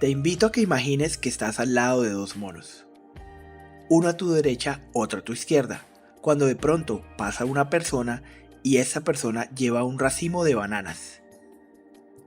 Te invito a que imagines que estás al lado de dos monos, uno a tu derecha, otro a tu izquierda, cuando de pronto pasa una persona y esa persona lleva un racimo de bananas.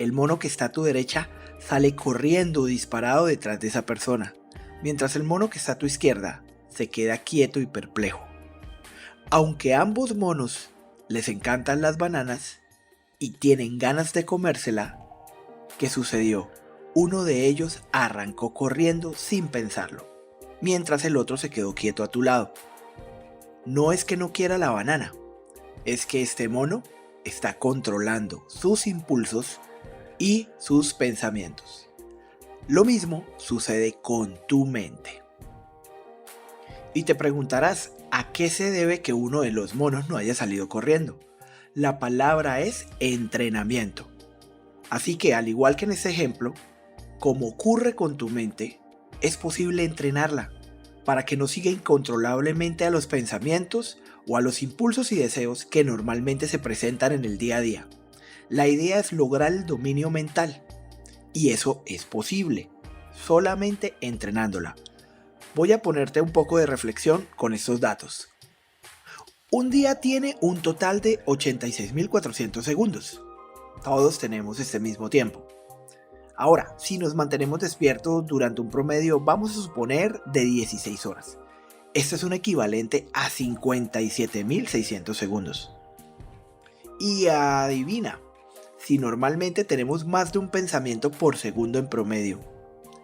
El mono que está a tu derecha sale corriendo disparado detrás de esa persona, mientras el mono que está a tu izquierda se queda quieto y perplejo. Aunque a ambos monos les encantan las bananas y tienen ganas de comérsela, ¿qué sucedió? Uno de ellos arrancó corriendo sin pensarlo, mientras el otro se quedó quieto a tu lado. No es que no quiera la banana, es que este mono está controlando sus impulsos y sus pensamientos. Lo mismo sucede con tu mente. Y te preguntarás, ¿a qué se debe que uno de los monos no haya salido corriendo? La palabra es entrenamiento. Así que, al igual que en este ejemplo, como ocurre con tu mente, es posible entrenarla para que no siga incontrolablemente a los pensamientos o a los impulsos y deseos que normalmente se presentan en el día a día. La idea es lograr el dominio mental, y eso es posible, solamente entrenándola. Voy a ponerte un poco de reflexión con estos datos. Un día tiene un total de 86.400 segundos. Todos tenemos este mismo tiempo. Ahora, si nos mantenemos despiertos durante un promedio, vamos a suponer de 16 horas. Esto es un equivalente a 57.600 segundos. Y adivina, si normalmente tenemos más de un pensamiento por segundo en promedio,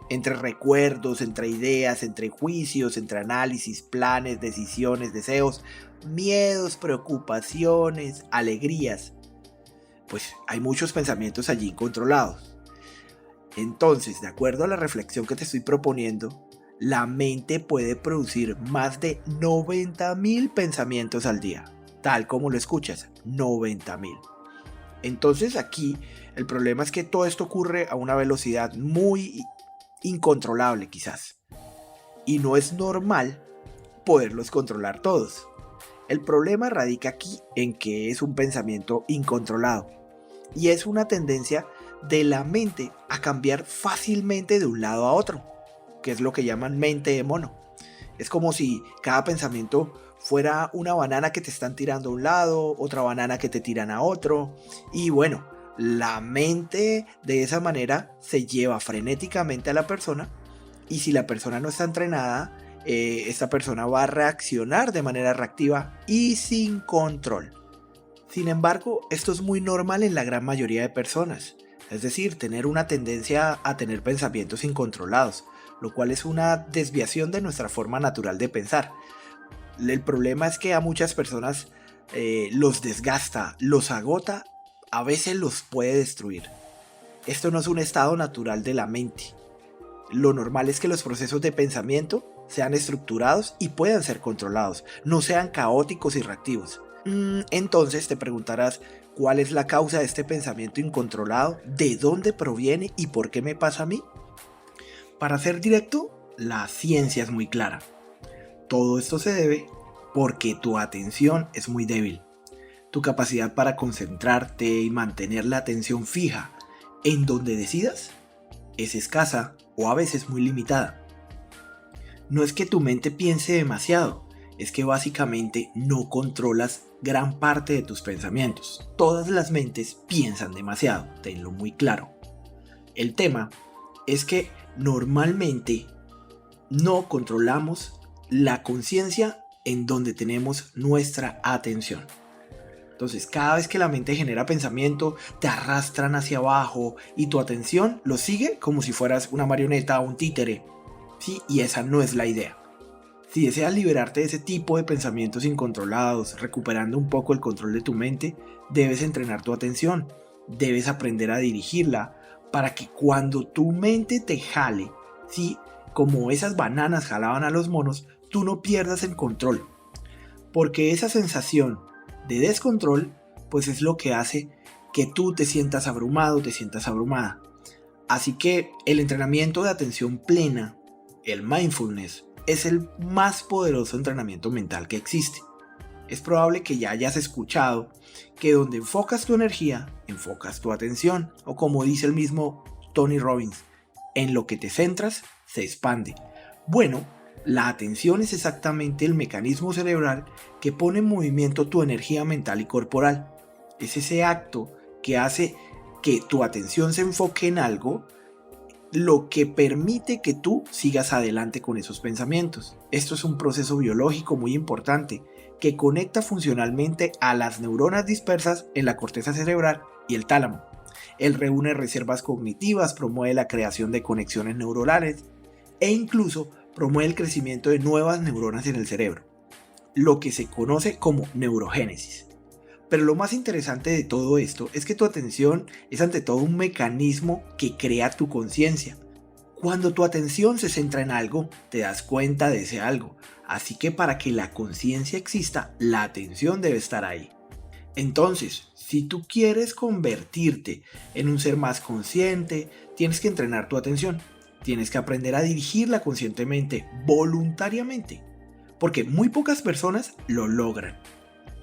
entre recuerdos, entre ideas, entre juicios, entre análisis, planes, decisiones, deseos, miedos, preocupaciones, alegrías, pues hay muchos pensamientos allí incontrolados. Entonces, de acuerdo a la reflexión que te estoy proponiendo, la mente puede producir más de 90.000 pensamientos al día, tal como lo escuchas, 90.000. Entonces aquí el problema es que todo esto ocurre a una velocidad muy incontrolable quizás, y no es normal poderlos controlar todos. El problema radica aquí en que es un pensamiento incontrolado, y es una tendencia de la mente a cambiar fácilmente de un lado a otro, que es lo que llaman mente de mono. Es como si cada pensamiento fuera una banana que te están tirando a un lado, otra banana que te tiran a otro, y bueno, la mente de esa manera se lleva frenéticamente a la persona, y si la persona no está entrenada, esta persona va a reaccionar de manera reactiva y sin control. Sin embargo, esto es muy normal en la gran mayoría de personas. Es decir, tener una tendencia a tener pensamientos incontrolados, lo cual es una desviación de nuestra forma natural de pensar. El problema es que a muchas personas los desgasta, los agota, a veces los puede destruir. Esto no es un estado natural de la mente. Lo normal es que los procesos de pensamiento sean estructurados y puedan ser controlados, no sean caóticos y reactivos. Entonces te preguntarás, ¿cuál es la causa de este pensamiento incontrolado? ¿De dónde proviene y por qué me pasa a mí? Para ser directo, la ciencia es muy clara. Todo esto se debe porque tu atención es muy débil. Tu capacidad para concentrarte y mantener la atención fija en donde decidas es escasa o a veces muy limitada. No es que tu mente piense demasiado, es que básicamente no controlas gran parte de tus pensamientos. Todas las mentes piensan demasiado, tenlo muy claro. El tema es que normalmente no controlamos la conciencia en donde tenemos nuestra atención. Entonces, cada vez que la mente genera pensamiento, te arrastran hacia abajo y tu atención lo sigue como si fueras una marioneta o un títere. ¿Sí? Y esa no es la idea. Si deseas liberarte de ese tipo de pensamientos incontrolados, recuperando un poco el control de tu mente, debes entrenar tu atención, debes aprender a dirigirla para que cuando tu mente te jale, ¿sí? Como esas bananas jalaban a los monos, tú no pierdas el control. Porque esa sensación de descontrol, pues es lo que hace que tú te sientas abrumado, te sientas abrumada. Así que el entrenamiento de atención plena, el mindfulness, es el más poderoso entrenamiento mental que existe. Es probable que ya hayas escuchado que donde enfocas tu energía, enfocas tu atención, o como dice el mismo Tony Robbins, en lo que te centras se expande. Bueno, la atención es exactamente el mecanismo cerebral que pone en movimiento tu energía mental y corporal. Es ese acto que hace que tu atención se enfoque en algo, lo que permite que tú sigas adelante con esos pensamientos. Esto es un proceso biológico muy importante que conecta funcionalmente a las neuronas dispersas en la corteza cerebral y el tálamo. Él reúne reservas cognitivas, promueve la creación de conexiones neuronales e incluso promueve el crecimiento de nuevas neuronas en el cerebro, lo que se conoce como neurogénesis. Pero lo más interesante de todo esto es que tu atención es ante todo un mecanismo que crea tu conciencia. Cuando tu atención se centra en algo, te das cuenta de ese algo. Así que para que la conciencia exista, la atención debe estar ahí. Entonces, si tú quieres convertirte en un ser más consciente, tienes que entrenar tu atención. Tienes que aprender a dirigirla conscientemente, voluntariamente. Porque muy pocas personas lo logran.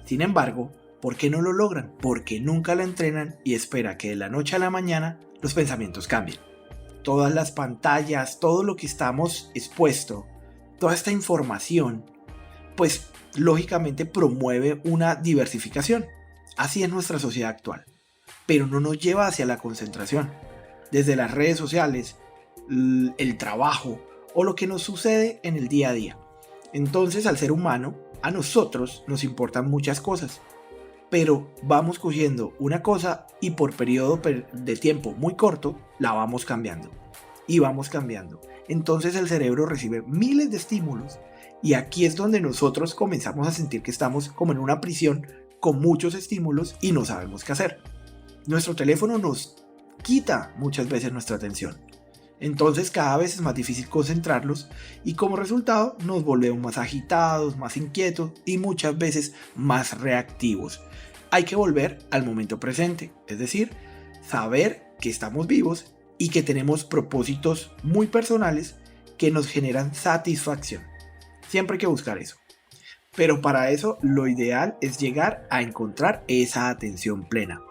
Sin embargo, ¿por qué no lo logran? Porque nunca la entrenan y espera que de la noche a la mañana los pensamientos cambien. Todas las pantallas, todo lo que estamos expuesto, toda esta información, pues lógicamente promueve una diversificación. Así es nuestra sociedad actual, pero no nos lleva hacia la concentración. Desde las redes sociales, el trabajo o lo que nos sucede en el día a día. Entonces, al ser humano, a nosotros nos importan muchas cosas, pero vamos cogiendo una cosa y por periodo de tiempo muy corto la vamos cambiando y vamos cambiando. Entonces el cerebro recibe miles de estímulos y aquí es donde nosotros comenzamos a sentir que estamos como en una prisión con muchos estímulos y no sabemos qué hacer. Nuestro teléfono nos quita muchas veces nuestra atención. Entonces cada vez es más difícil concentrarlos y como resultado nos volvemos más agitados, más inquietos y muchas veces más reactivos. Hay que volver al momento presente, es decir, saber que estamos vivos y que tenemos propósitos muy personales que nos generan satisfacción. Siempre hay que buscar eso. Pero para eso lo ideal es llegar a encontrar esa atención plena.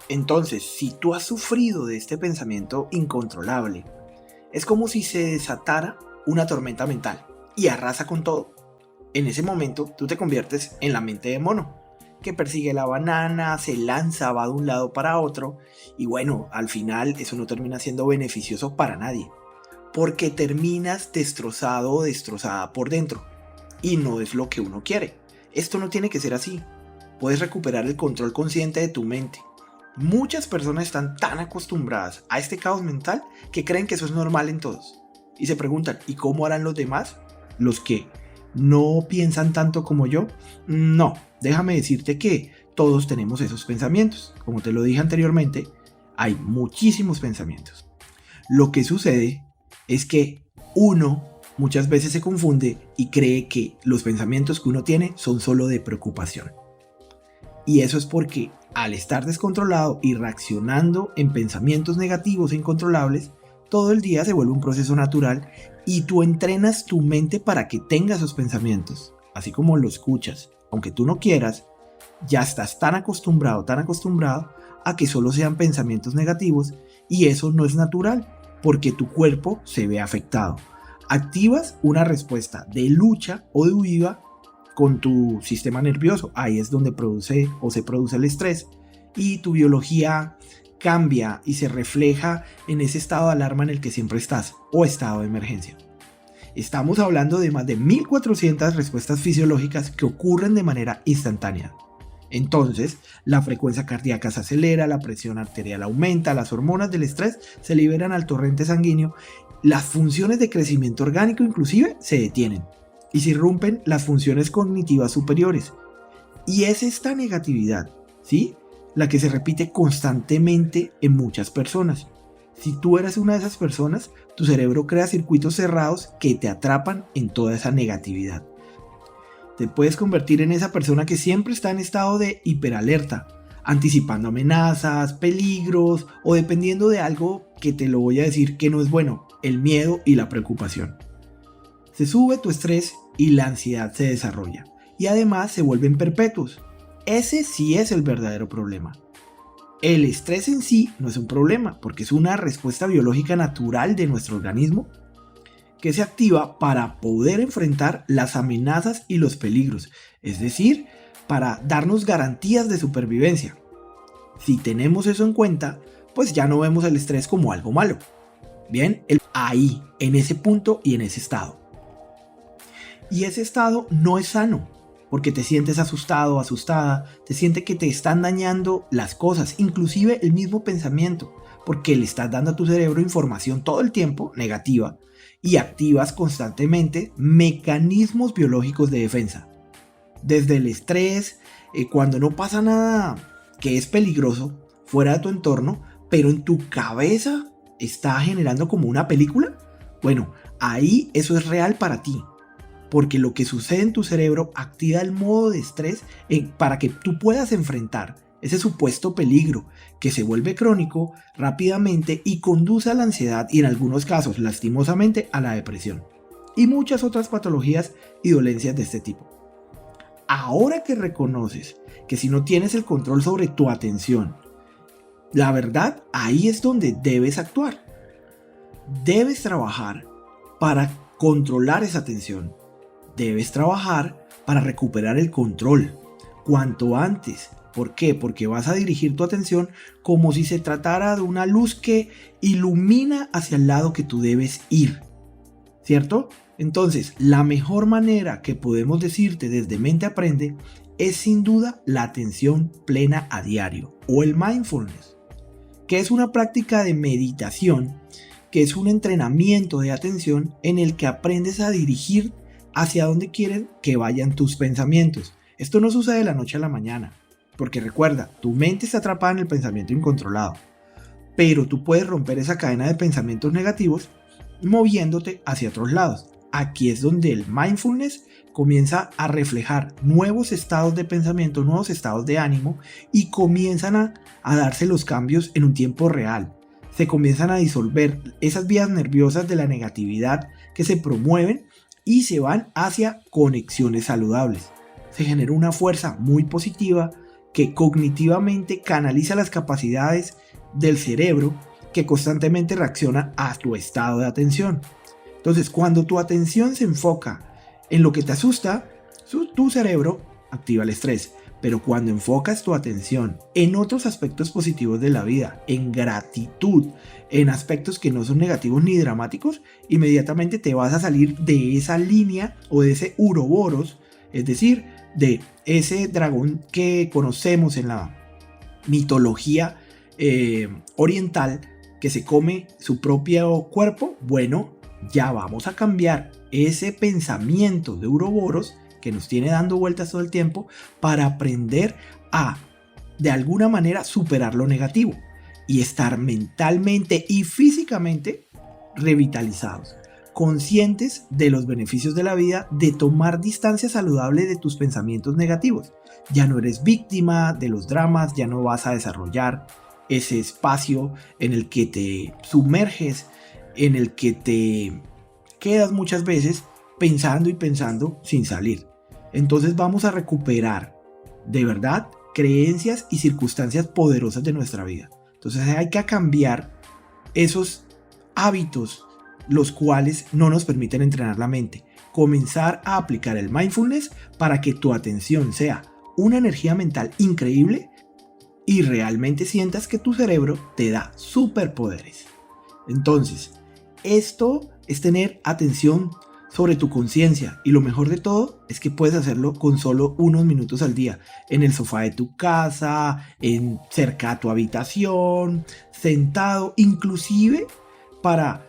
Entonces, si tú has sufrido de este pensamiento incontrolable, es como si se desatara una tormenta mental y arrasa con todo. En ese momento tú te conviertes en la mente de mono, que persigue la banana, se lanza, va de un lado para otro y bueno, al final eso no termina siendo beneficioso para nadie, porque terminas destrozado o destrozada por dentro y no es lo que uno quiere. Esto no tiene que ser así. Puedes recuperar el control consciente de tu mente. Muchas personas están tan acostumbradas a este caos mental que creen que eso es normal en todos. Y se preguntan, ¿y cómo harán los demás? ¿Los que no piensan tanto como yo? No, déjame decirte que todos tenemos esos pensamientos. Como te lo dije anteriormente, hay muchísimos pensamientos. Lo que sucede es que uno muchas veces se confunde y cree que los pensamientos que uno tiene son solo de preocupación. Y eso es porque al estar descontrolado y reaccionando en pensamientos negativos e incontrolables, todo el día se vuelve un proceso natural y tú entrenas tu mente para que tenga esos pensamientos. Así como lo escuchas, aunque tú no quieras, ya estás tan acostumbrado a que solo sean pensamientos negativos y eso no es natural porque tu cuerpo se ve afectado. Activas una respuesta de lucha o de huida con tu sistema nervioso. Ahí es donde se produce el estrés y tu biología cambia y se refleja en ese estado de alarma en el que siempre estás o estado de emergencia. Estamos hablando de más de 1400 respuestas fisiológicas que ocurren de manera instantánea. Entonces, la frecuencia cardíaca se acelera, la presión arterial aumenta, las hormonas del estrés se liberan al torrente sanguíneo, las funciones de crecimiento orgánico inclusive se detienen y se irrumpen las funciones cognitivas superiores. Y es esta negatividad, ¿sí?, la que se repite constantemente en muchas personas. Si tú eres una de esas personas, tu cerebro crea circuitos cerrados que te atrapan en toda esa negatividad. Te puedes convertir en esa persona que siempre está en estado de hiperalerta, anticipando amenazas, peligros o dependiendo de algo que te lo voy a decir que no es bueno, el miedo y la preocupación. Se sube tu estrés y la ansiedad se desarrolla y además se vuelven perpetuos. Ese sí es el verdadero problema. El estrés en sí no es un problema, porque es una respuesta biológica natural de nuestro organismo que se activa para poder enfrentar las amenazas y los peligros, es decir, para darnos garantías de supervivencia. Si tenemos eso en cuenta, pues ya no vemos el estrés como algo malo. Bien, ahí, en ese punto y en ese estado. Y ese estado no es sano, porque te sientes asustado, asustada, te sientes que te están dañando las cosas, inclusive el mismo pensamiento, porque le estás dando a tu cerebro información todo el tiempo negativa y activas constantemente mecanismos biológicos de defensa. Desde el estrés, cuando no pasa nada que es peligroso fuera de tu entorno, pero en tu cabeza está generando como una película, bueno, ahí eso es real para ti. Porque lo que sucede en tu cerebro activa el modo de estrés para que tú puedas enfrentar ese supuesto peligro que se vuelve crónico rápidamente y conduce a la ansiedad y en algunos casos, lastimosamente, a la depresión y muchas otras patologías y dolencias de este tipo. Ahora que reconoces que si no tienes el control sobre tu atención, la verdad, ahí es donde debes actuar. Debes trabajar para controlar esa atención. Debes trabajar para recuperar el control cuanto antes. ¿Por qué? Porque vas a dirigir tu atención como si se tratara de una luz que ilumina hacia el lado que tú debes ir, ¿cierto? Entonces, la mejor manera que podemos decirte desde Mente Aprende es sin duda la atención plena a diario o el mindfulness, que es una práctica de meditación, que es un entrenamiento de atención en el que aprendes a dirigir hacia dónde quieren que vayan tus pensamientos. Esto no sucede de la noche a la mañana, porque recuerda, tu mente está atrapada en el pensamiento incontrolado, pero tú puedes romper esa cadena de pensamientos negativos moviéndote hacia otros lados. Aquí es donde el mindfulness comienza a reflejar nuevos estados de pensamiento, nuevos estados de ánimo y comienzan a darse los cambios en un tiempo real. Se comienzan a disolver esas vías nerviosas de la negatividad que se promueven y se van hacia conexiones saludables. Se genera una fuerza muy positiva que cognitivamente canaliza las capacidades del cerebro que constantemente reacciona a tu estado de atención. Entonces, cuando tu atención se enfoca en lo que te asusta, tu cerebro activa el estrés. Pero cuando enfocas tu atención en otros aspectos positivos de la vida, en gratitud, en aspectos que no son negativos ni dramáticos, inmediatamente te vas a salir de esa línea o de ese uroboros, es decir, de ese dragón que conocemos en la mitología oriental que se come su propio cuerpo. Bueno, ya vamos a cambiar ese pensamiento de uroboros que nos tiene dando vueltas todo el tiempo para aprender a, de alguna manera, superar lo negativo y estar mentalmente y físicamente revitalizados, conscientes de los beneficios de la vida, de tomar distancia saludable de tus pensamientos negativos. Ya no eres víctima de los dramas, ya no vas a desarrollar ese espacio en el que te sumerges, en el que te quedas muchas veces pensando y pensando sin salir. Entonces vamos a recuperar de verdad creencias y circunstancias poderosas de nuestra vida. Entonces hay que cambiar esos hábitos los cuales no nos permiten entrenar la mente. Comenzar a aplicar el mindfulness para que tu atención sea una energía mental increíble y realmente sientas que tu cerebro te da superpoderes. Entonces, esto es tener atención sobre tu conciencia y lo mejor de todo es que puedes hacerlo con solo unos minutos al día, en el sofá de tu casa, cerca a tu habitación, sentado, inclusive para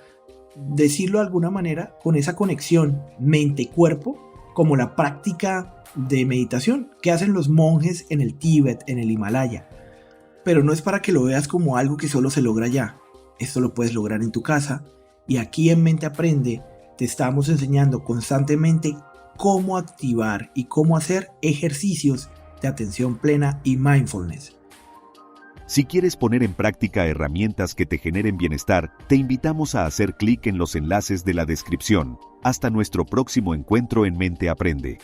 decirlo de alguna manera con esa conexión mente-cuerpo, como la práctica de meditación que hacen los monjes en el Tíbet, en el Himalaya. Pero no es para que lo veas como algo que solo se logra allá. Esto lo puedes lograr en tu casa y aquí en Mente Aprende te estamos enseñando constantemente cómo activar y cómo hacer ejercicios de atención plena y mindfulness. Si quieres poner en práctica herramientas que te generen bienestar, te invitamos a hacer clic en los enlaces de la descripción. Hasta nuestro próximo encuentro en Mente Aprende.